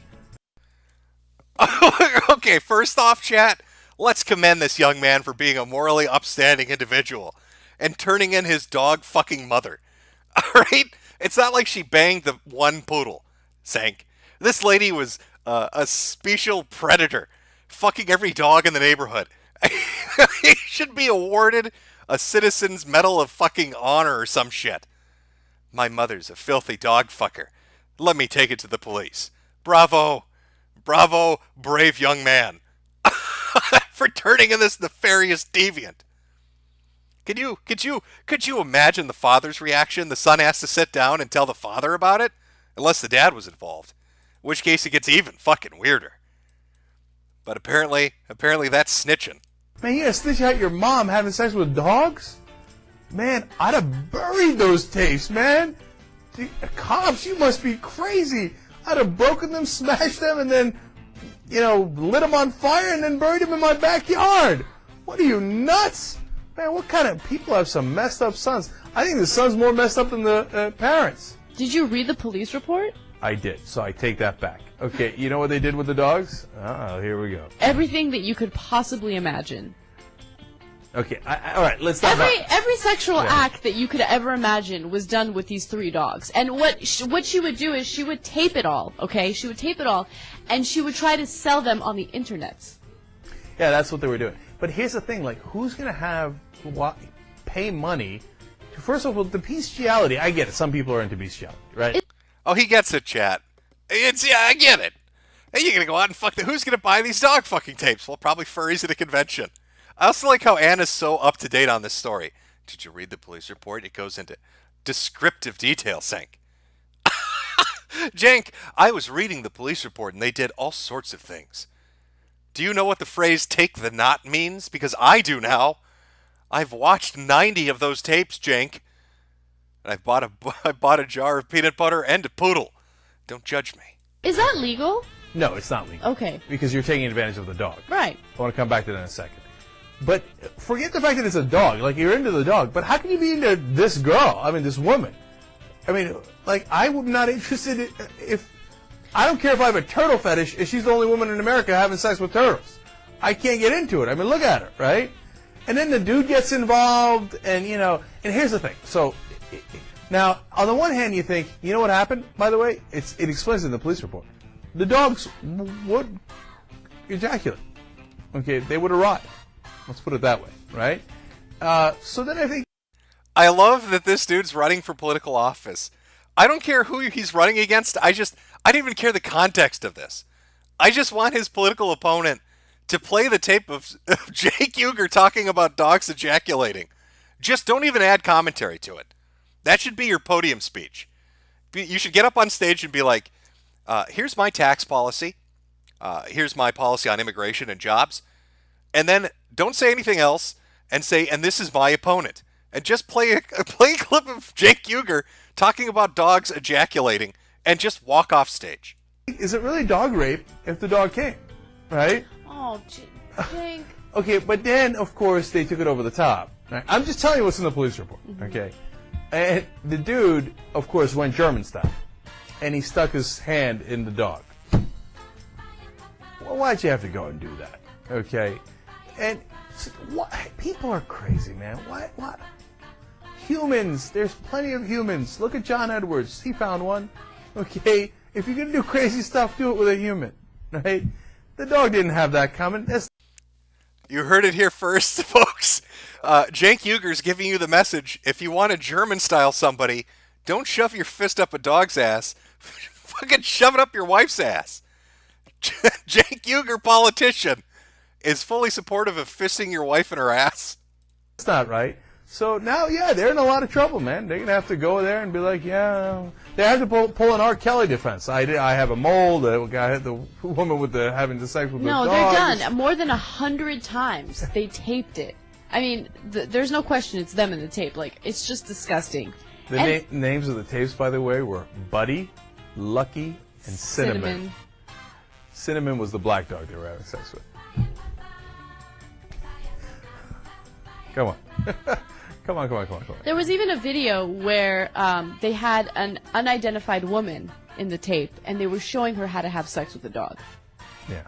Okay, first off, chat, let's commend this young man for being a morally upstanding individual and turning in his dog fucking mother. Alright? It's not like she banged the one poodle. Sank. This lady was a special predator, fucking every dog in the neighborhood. He should be awarded a Citizen's Medal of fucking Honor or some shit. My mother's a filthy dog fucker. Let me take it to the police. Bravo. Bravo, brave young man. For turning in this nefarious deviant. Could you imagine the father's reaction? The son has to sit down and tell the father about it? Unless the dad was involved. In which case it gets even fucking weirder. But apparently that's snitching. Man, you gotta snitch out your mom having sex with dogs? Man, I'd have buried those tapes, man. The cops, you must be crazy. I'd have broken them, smashed them, and then, lit them on fire and then buried them in my backyard. What are you, nuts? Man, what kind of people have some messed up sons? I think the son's more messed up than the parents. Did you read the police report? I did, so I take that back. Okay, you know what they did with the dogs? Oh, here we go. Everything that you could possibly imagine. Okay, all right, let's talk about... Every sexual act that you could ever imagine was done with these 3 dogs. And what she would do is she would tape it all, okay? She would tape it all, and she would try to sell them on the internet. Yeah, that's what they were doing. But here's the thing, who's going to pay money to, first of all, the bestiality? I get it. Some people are into bestiality, right? Oh, he gets it, chat. I get it. Hey, you're going to go out and fuck who's going to buy these dog fucking tapes? Well, probably furries at a convention. I also like how Anna's so up to date on this story. Did you read the police report? It goes into descriptive detail, Sank. Jank, I was reading the police report and they did all sorts of things. Do you know what the phrase take the knot means? Because I do now. I've watched 90 of those tapes, Jank. And I bought a jar of peanut butter and a poodle. Don't judge me. Is that legal? No, it's not legal. Okay. Because you're taking advantage of the dog. Right. I want to come back to that in a second. But forget the fact that it's a dog. You're into the dog. But how can you be into this girl? I mean, this woman. I mean, I'm not interested if... I don't care if I have a turtle fetish if she's the only woman in America having sex with turtles. I can't get into it. I mean, look at her, right? And then the dude gets involved, and, and here's the thing. So, now, on the one hand, you think, you know what happened, by the way? It explains in the police report. The dogs would ejaculate. Okay, they would arrive. Let's put it that way, right? So then I think... I love that this dude's running for political office. I don't care who he's running against. I don't even care the context of this. I just want his political opponent to play the tape of Jake Uger talking about dogs ejaculating. Just don't even add commentary to it. That should be your podium speech. You should get up on stage and be like, here's my tax policy. Here's my policy on immigration and jobs. And then don't say anything else and say, and this is my opponent. And just play a clip of Jake Uger talking about dogs ejaculating and just walk off stage. Is it really dog rape if the dog came, right? Oh, Jake. Okay, but then, of course, they took it over the top. Right? I'm just telling you what's in the police report, okay? And the dude, of course, went German style. And he stuck his hand in the dog. Well, why'd you have to go and do that? Okay? And people are crazy, man. What? Humans. There's plenty of humans. Look at John Edwards. He found one. Okay? If you're going to do crazy stuff, do it with a human. Right? The dog didn't have that coming. You heard it here first, folks. Jake Uger's giving you the message. If you want to German-style somebody, don't shove your fist up a dog's ass. Fucking shove it up your wife's ass. Jake Uger, politician, is fully supportive of fisting your wife in her ass. That's not right. So now, they're in a lot of trouble, man. They're going to have to go there and be like, they have to pull an R. Kelly defense. I have a mole, the woman with having the sex with the dog. No, they're done. More than 100 times they taped it. I mean, there's no question it's them in the tape. It's just disgusting. The names of the tapes, by the way, were Buddy, Lucky, and Cinnamon. Cinnamon was the black dog they were having sex with. Come on. Come on. There was even a video where they had an unidentified woman in the tape, and they were showing her how to have sex with a dog. Yeah.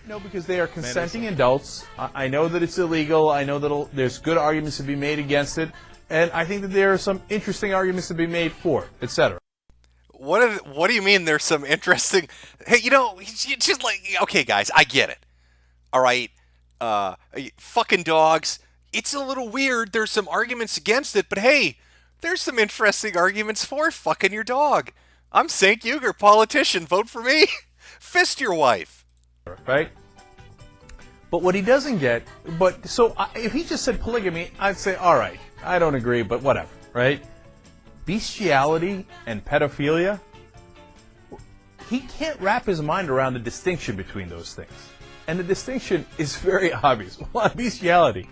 No, because they are consenting adults. I know that it's illegal. I know that there's good arguments to be made against it. And I think that there are some interesting arguments to be made for it, etc. What do you mean there's some interesting... Hey, just like... Okay, guys, I get it. All right? Fucking dogs. It's a little weird. There's some arguments against it, but hey, there's some interesting arguments for fucking your dog. I'm St. Uger, politician. Vote for me. Fist your wife. Right? But what he doesn't get... if he just said polygamy, I'd say, all right, I don't agree, but whatever, right? Bestiality and pedophilia, he can't wrap his mind around the distinction between those things. And the distinction is very obvious. Well, bestiality,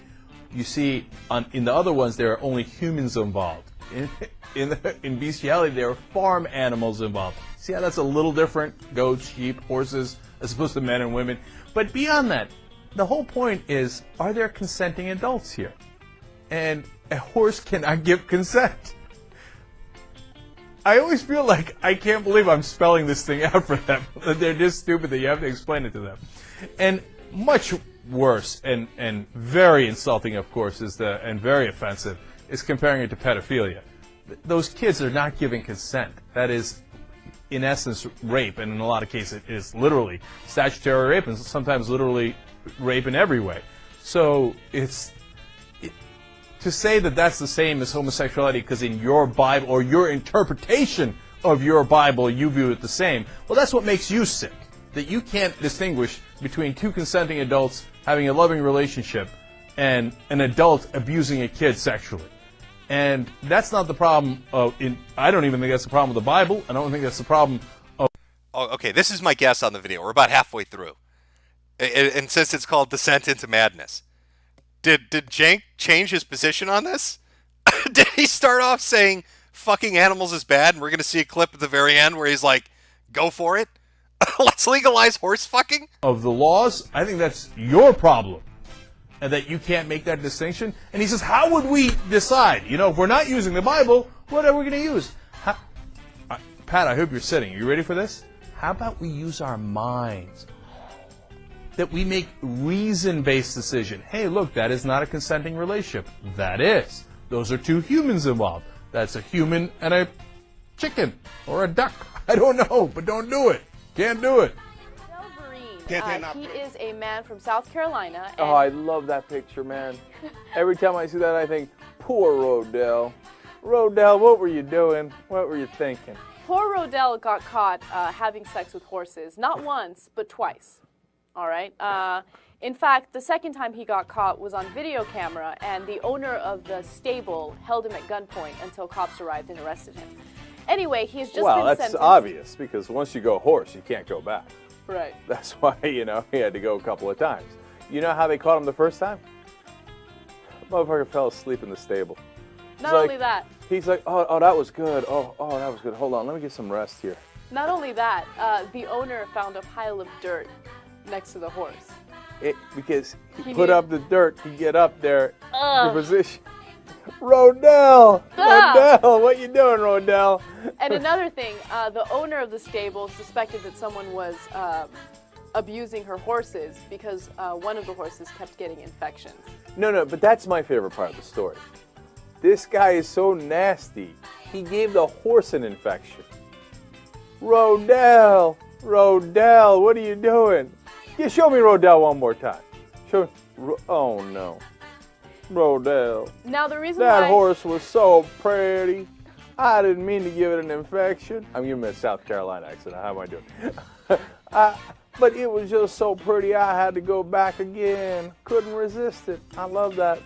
you see, in the other ones, there are only humans involved. In bestiality, there are farm animals involved. See how that's a little different? Goats, sheep, horses, as opposed to men and women. But beyond that, the whole point is, are there consenting adults here? And a horse cannot give consent. I always feel like I can't believe I'm spelling this thing out for them. They're just stupid that you have to explain it to them. And much worse and very insulting, of course, and very offensive, is comparing it to pedophilia. Those kids are not giving consent. That is, in essence, rape, and in a lot of cases it is literally statutory rape, and sometimes literally rape in every way. So to say that that's the same as homosexuality because in your Bible or your interpretation of your Bible you view it the same, well, that's what makes you sick. That you can't distinguish between two consenting adults having a loving relationship and an adult abusing a kid sexually. And that's not the problem I don't even think that's the problem with the Bible. I don't think that's the problem of... Oh, okay, this is my guess on the video. We're about halfway through. And since it's called Descent into Madness, did Jank change his position on this? Did he start off saying fucking animals is bad, and we're going to see a clip at the very end where he's like, go for it? Let's legalize horse fucking? Of the laws, I think that's your problem. And that you can't make that distinction. And he says, how would we decide? If we're not using the Bible, what are we going to use? Pat, I hope you're sitting. Are you ready for this? How about we use our minds? That we make reason-based decision. Hey, look, that is not a consenting relationship. That is. Those are two humans involved. That's a human and a chicken or a duck. I don't know, but don't do it. Can't do it. He is a man from South Carolina. Oh, I love that picture, man. Every time I see that, I think, poor Rodell. Rodell, what were you doing? What were you thinking? Poor Rodell got caught having sex with horses, not once, but twice. All right. In fact, the second time he got caught was on video camera, and the owner of the stable held him at gunpoint until cops arrived and arrested him. Anyway, he's just been sentenced. Well, that's obvious, because once you go horse, you can't go back. Right. That's why, he had to go a couple of times. You know how they caught him the first time? The motherfucker fell asleep in the stable. Not only that. He's like, oh, that was good. Oh, that was good. Hold on, let me get some rest here. Not only that, the owner found a pile of dirt next to the horse. Because he put up the dirt to get up there to position. Rodell! Rodell! What you doing, Rodell? And another thing, the owner of the stable suspected that someone was abusing her horses because one of the horses kept getting infections. No, but that's my favorite part of the story. This guy is so nasty, he gave the horse an infection. Rodell! Rodell, what are you doing? Yeah, show me Rodell one more time. Show me. Oh, no. Rodell. Now, the reason that why... horse was so pretty. I didn't mean to give it an infection. I'm giving it a South Carolina accent. How am I doing? But it was just so pretty, I had to go back again. Couldn't resist it. I love that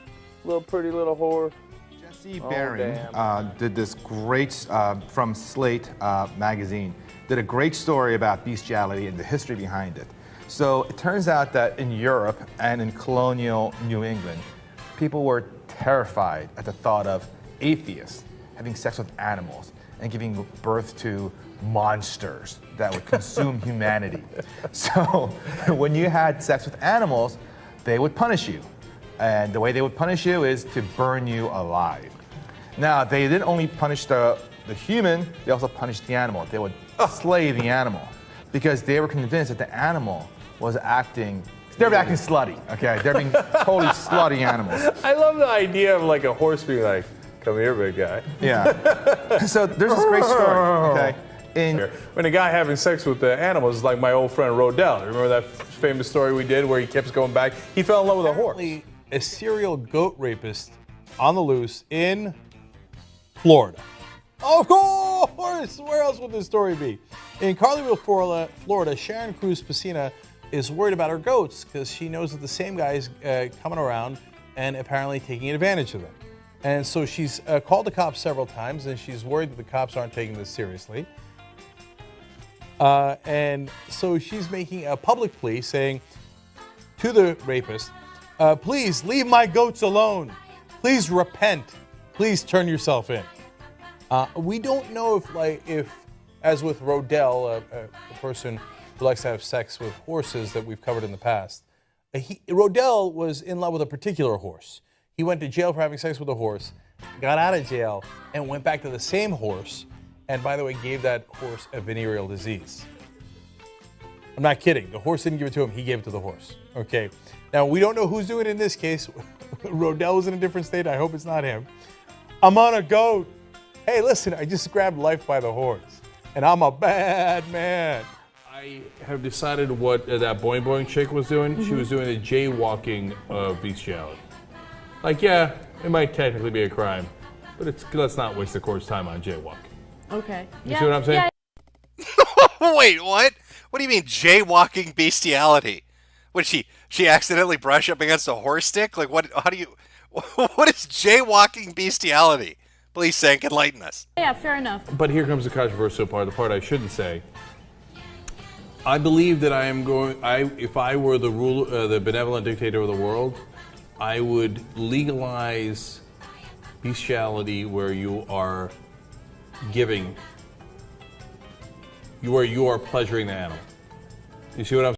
little pretty little horse. Jesse Barron did this great, from Slate magazine, did a great story about bestiality and the history behind it. So it turns out that in Europe and in colonial New England, people were terrified at the thought of atheists having sex with animals and giving birth to monsters that would consume humanity. So when you had sex with animals, they would punish you. And the way they would punish you is to burn you alive. Now, they didn't only punish the human, they also punished the animal. They would slay the animal because they were convinced that the animal was acting, they're acting slutty, okay? They're being totally slutty animals. I love the idea of like a horse being like, come here, big guy. Yeah. So there's this great story, okay? When a guy having sex with the animals is like my old friend Rodell. Remember that famous story we did where he kept going back? He fell in love with a horse. A serial goat rapist on the loose in Florida. Of course! Where else would this story be? In Carlyville, Florida, Sharon Cruz Pacina is worried about her goats because she knows that the same guy is coming around and apparently taking advantage of them. And so she's called the cops several times, and she's worried that the cops aren't taking this seriously. And so she's making a public plea saying to the rapist, please leave my goats alone. Please repent. Please turn yourself in. We don't know if as with Rodell, a person who likes to have sex with horses that we've covered in the past, Rodell was in love with a particular horse. He went to jail for having sex with a horse, got out of jail, and went back to the same horse, and by the way, gave that horse a venereal disease. I'm not kidding. The horse didn't give it to him, he gave it to the horse. Okay. Now, we don't know who's doing it in this case. Rodell was in a different state. I hope it's not him. I'm on a goat. Hey, listen, I just grabbed life by the horns, and I'm a bad man. I have decided what that Boing Boing chick was doing. Mm-hmm. She was doing the jaywalking of bestiality. Like, yeah, it might technically be a crime, but let's not waste the court's time on jaywalking. Okay. You see what I'm saying? Yeah. Wait, what? What do you mean jaywalking bestiality? What, she accidentally brush up against a horse stick? Like, what? How do you? What is jaywalking bestiality? Please, Sank, enlighten us. Yeah, fair enough. But here comes the controversial part, the part I shouldn't say. I believe that if I were the benevolent dictator of the world, I would legalize bestiality where you are giving, where you are pleasuring the animal. You see what I'm saying?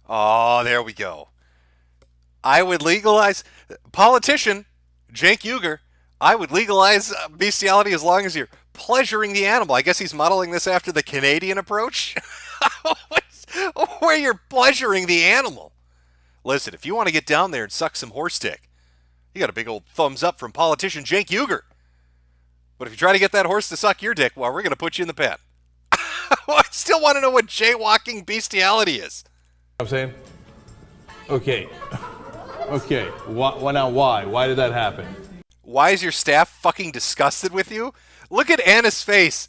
Oh, there we go. I would legalize, politician, Cenk Uygur, I would legalize bestiality as long as you're pleasuring the animal. I guess he's modeling this after the Canadian approach, where you're pleasuring the animal. Listen, if you want to get down there and suck some horse dick, you got a big old thumbs up from politician Cenk Uygur. But if you try to get that horse to suck your dick, well, we're going to put you in the pen. I still want to know what jaywalking bestiality is. I'm saying? Okay. Okay. Now why? Why did that happen? Why is your staff fucking disgusted with you? Look at Anna's face.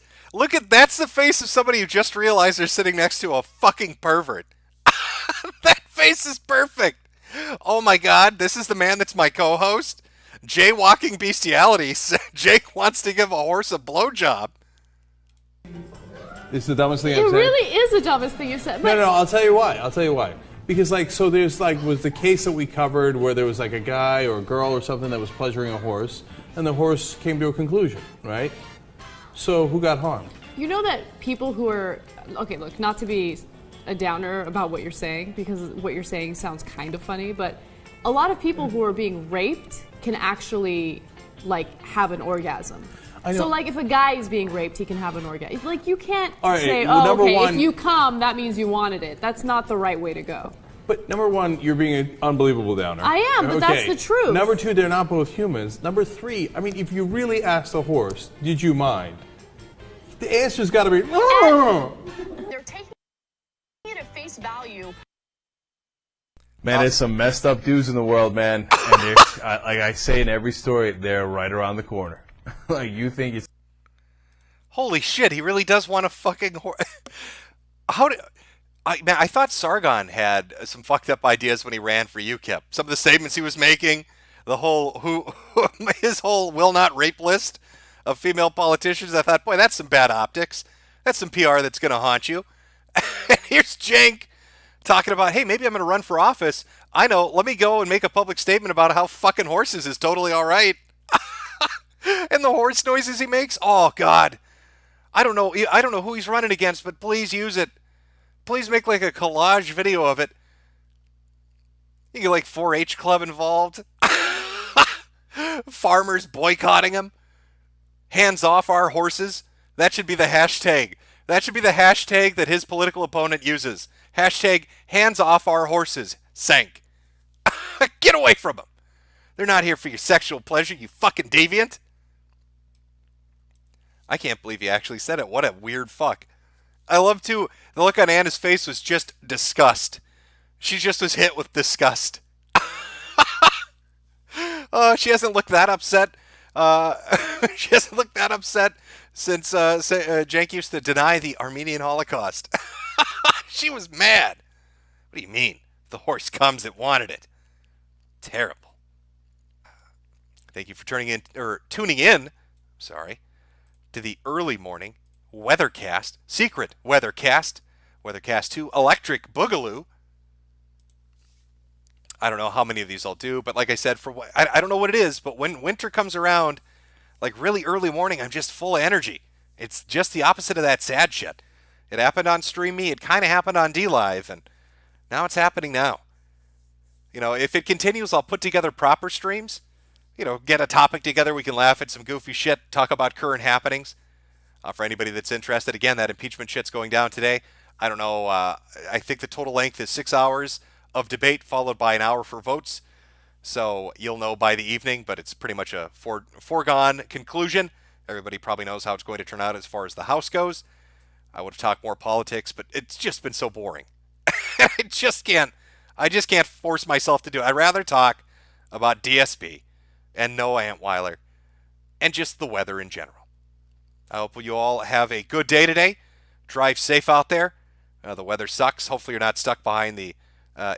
That's the face of somebody who just realized they're sitting next to a fucking pervert. That face is perfect. Oh my God, this is the man that's my co-host? Jaywalking bestiality. Jake wants to give a horse a blowjob. It's the dumbest thing I've It said. really is the dumbest thing you said. No, I'll tell you why. Because so there's was the case that we covered where there was a guy or a girl or something that was pleasuring a horse, and the horse came to a conclusion, right? So who got harmed? You know that people who are, okay, look, not to be a downer about what you're saying, because what you're saying sounds kind of funny, but a lot of people who are being raped can actually, have an orgasm. So, if a guy is being raped, he can have an orgasm. You can't say, if you come, that means you wanted it. That's not the right way to go. But number one, you're being an unbelievable downer. I am, but that's the truth. Number two, they're not both humans. Number three, if you really asked the horse, did you mind? The answer's got to be, no. They're taking it at face value. Man, there's some messed up dudes in the world, man. And they're, like I say in every story, they're right around the corner. You think it's... Holy shit, he really does want a fucking horse. I thought Sargon had some fucked up ideas when he ran for UKIP. Some of the statements he was making, his whole will not rape list of female politicians. I thought, boy, that's some bad optics. That's some PR that's going to haunt you. And here's Cenk talking about, hey, maybe I'm going to run for office. I know, let me go and make a public statement about how fucking horses is totally all right. And the horse noises he makes. Oh God, I don't know. I don't know who he's running against, but please use it. Please make like a collage video of it. You get like 4-H club involved. Farmers boycotting him. Hands off our horses. That should be the hashtag. That should be the hashtag that his political opponent uses. Hashtag hands off our horses. Sank. Get away from them. They're not here for your sexual pleasure, you fucking deviant. I can't believe he actually said it. What a weird fuck. I love too, the look on Anna's face was just disgust. She just was hit with disgust. She hasn't looked that upset. She hasn't looked that upset since Cenk used to deny the Armenian Holocaust. She was mad. What do you mean? The horse comes, it wanted it. Terrible. Thank you for tuning in. Sorry, to the early morning weathercast, secret weathercast 2, Electric Boogaloo. I don't know how many of these I'll do, but like I said, I don't know what it is, but when winter comes around, like really early morning, I'm just full of energy. It's just the opposite of that sad shit. It happened on Stream Me, it kind of happened on DLive, and now it's happening now. You know, if it continues, I'll put together proper streams. You know, get a topic together, we can laugh at some goofy shit, talk about current happenings. For anybody that's interested, again, that impeachment shit's going down today. I don't know, I think the total length is 6 hours of debate followed by an hour for votes. So you'll know by the evening, but it's pretty much a foregone conclusion. Everybody probably knows how it's going to turn out as far as the House goes. I would have talked more politics, but it's just been so boring. I just can't force myself to do it. I'd rather talk about DSP and Noah Antweiler and just the weather in general. I hope you all have a good day today. Drive safe out there. The weather sucks. Hopefully you're not stuck behind the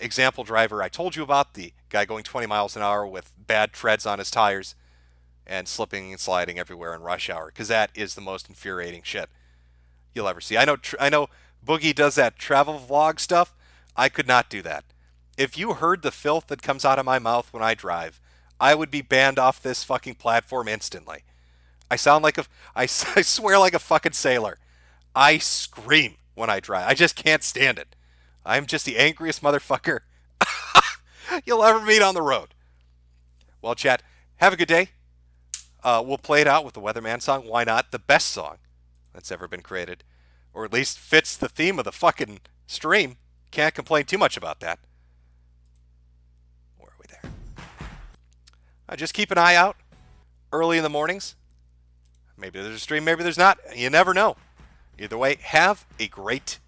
example driver I told you about, the guy going 20 miles an hour with bad treads on his tires and slipping and sliding everywhere in rush hour, because that is the most infuriating shit you'll ever see. I know Boogie does that travel vlog stuff. I could not do that. If you heard the filth that comes out of my mouth when I drive, I would be banned off this fucking platform instantly. I swear like a fucking sailor. I scream when I drive. I just can't stand it. I'm just the angriest motherfucker you'll ever meet on the road. Well, chat, have a good day. We'll play it out with the Weatherman song. Why not? The best song that's ever been created. Or at least fits the theme of the fucking stream. Can't complain too much about that. Where are we there? Just keep an eye out early in the mornings. Maybe there's a stream, maybe there's not. You never know. Either way, have a great